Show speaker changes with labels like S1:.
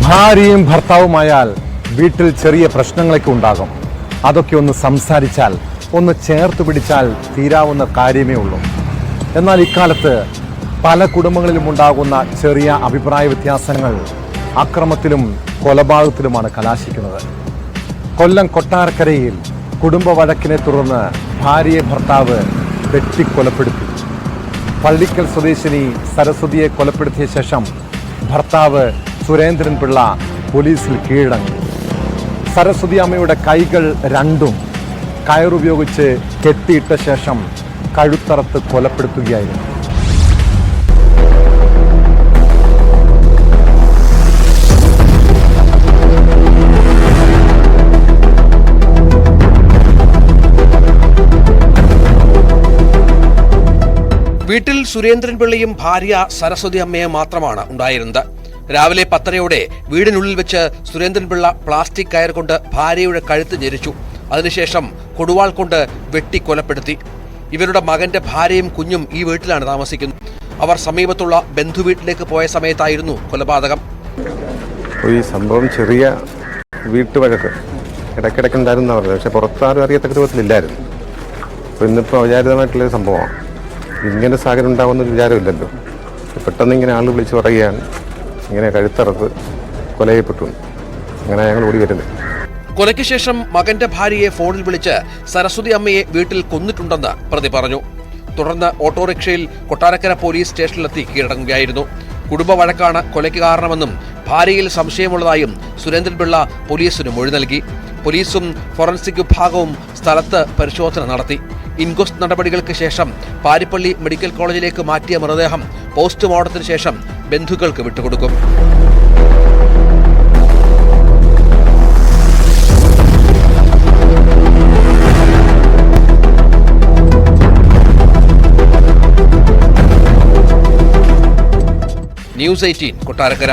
S1: ഭാര്യയും ഭർത്താവുമായാൽ വീട്ടിൽ ചെറിയ പ്രശ്നങ്ങളൊക്കെ ഉണ്ടാകും. അതൊക്കെ ഒന്ന് സംസാരിച്ചാൽ, ഒന്ന് ചേർത്ത് പിടിച്ചാൽ തീരാവുന്ന കാര്യമേ ഉള്ളൂ. എന്നാൽ ഇക്കാലത്ത് പല കുടുംബങ്ങളിലും ഉണ്ടാകുന്ന ചെറിയ അഭിപ്രായ വ്യത്യാസങ്ങൾ അക്രമത്തിലും കൊലപാതകത്തിലുമാണ് കലാശിക്കുന്നത്. കൊല്ലം കൊട്ടാരക്കരയിൽ കുടുംബ വഴക്കിനെ തുടർന്ന് ഭാര്യയെ ഭർത്താവ് വെട്ടിക്കൊലപ്പെടുത്തി. പള്ളിക്കൽ സ്വദേശിനി സരസ്വതിയെ കൊലപ്പെടുത്തിയ ശേഷം ഭർത്താവ് സുരേന്ദ്രൻ പിള്ള പോലീസിൽ കീഴടങ്ങി. സരസ്വതി അമ്മയുടെ കൈകൾ രണ്ടും കയറുപയോഗിച്ച് കെട്ടിയിട്ട ശേഷം കഴുത്തറത്ത് കൊലപ്പെടുത്തുകയായിരുന്നു.
S2: വീട്ടിൽ സുരേന്ദ്രൻ പിള്ളയും ഭാര്യ സരസ്വതി അമ്മയും മാത്രമാണ് ഉണ്ടായിരുന്നത്. രാവിലെ 10:30 വീടിനുള്ളിൽ വെച്ച് സുരേന്ദ്രൻ പിള്ള പ്ലാസ്റ്റിക് കയർ കൊണ്ട് ഭാര്യയുടെ കഴുത്ത് ഞെരിച്ചു. അതിനുശേഷം കൊടുവാൾ കൊണ്ട് വെട്ടിക്കൊലപ്പെടുത്തി. ഇവരുടെ മകന്റെ ഭാര്യയും കുഞ്ഞും ഈ വീട്ടിലാണ് താമസിക്കുന്നത്. അവർ സമീപത്തുള്ള ബന്ധുവീട്ടിലേക്ക് പോയ സമയത്തായിരുന്നു കൊലപാതകം.
S3: ഈ സംഭവം ചെറിയ വീട്ടുവഴക്ക് ഇടയ്ക്കിടയ്ക്ക് ഉണ്ടായിരുന്നു പറഞ്ഞത്, പക്ഷെ പുറത്താരും അറിയത്തക്ക രൂപത്തിലില്ലായിരുന്നു. അപ്പോൾ ഇന്നിപ്പോൾ അവിചാരിതമായിട്ടുള്ളൊരു സംഭവമാണ്. ഇങ്ങനെ സാഹചര്യം ഉണ്ടാകുന്നൊരു വിചാരമില്ലല്ലോ. പെട്ടെന്ന് ഇങ്ങനെ ആൾ വിളിച്ച് പറയുകയാണ് ഇങ്ങനെ കഴുത്തറത്ത് കൊല ചെയ്യപ്പെട്ടു. അങ്ങനെ ഞങ്ങൾ ഓടി വരുന്നത്.
S2: കൊലയ്ക്ക് ശേഷം മകന്റെ ഭാര്യയെ ഫോണിൽ വിളിച്ച് സരസ്വതി അമ്മയെ വീട്ടിൽ കൊന്നിട്ടുണ്ടെന്ന് പ്രതി പറഞ്ഞു. തുടർന്ന് ഓട്ടോറിക്ഷയിൽ കൊട്ടാരക്കര പോലീസ് സ്റ്റേഷനിലെത്തി കീഴടങ്ങുകയായിരുന്നു. കുടുംബ വഴക്കാണ് കൊലയ്ക്ക് കാരണമെന്നും ഭാര്യയിൽ സംശയമുള്ളതായും സുരേന്ദ്രൻ പിള്ള പോലീസിന് മൊഴി നൽകി. പോലീസും ഫോറൻസിക് വിഭാഗവും സ്ഥലത്ത് പരിശോധന നടത്തി. ഇൻക്വസ്റ്റ് നടപടികൾക്ക് ശേഷം പാരിപ്പള്ളി മെഡിക്കൽ കോളേജിലേക്ക് മാറ്റിയ മൃതദേഹം പോസ്റ്റ്മോർട്ടത്തിന് ശേഷം ബന്ധുക്കൾക്ക് വിട്ടുകൊടുക്കും. ന്യൂസ് 18 കൊട്ടാരക്കര.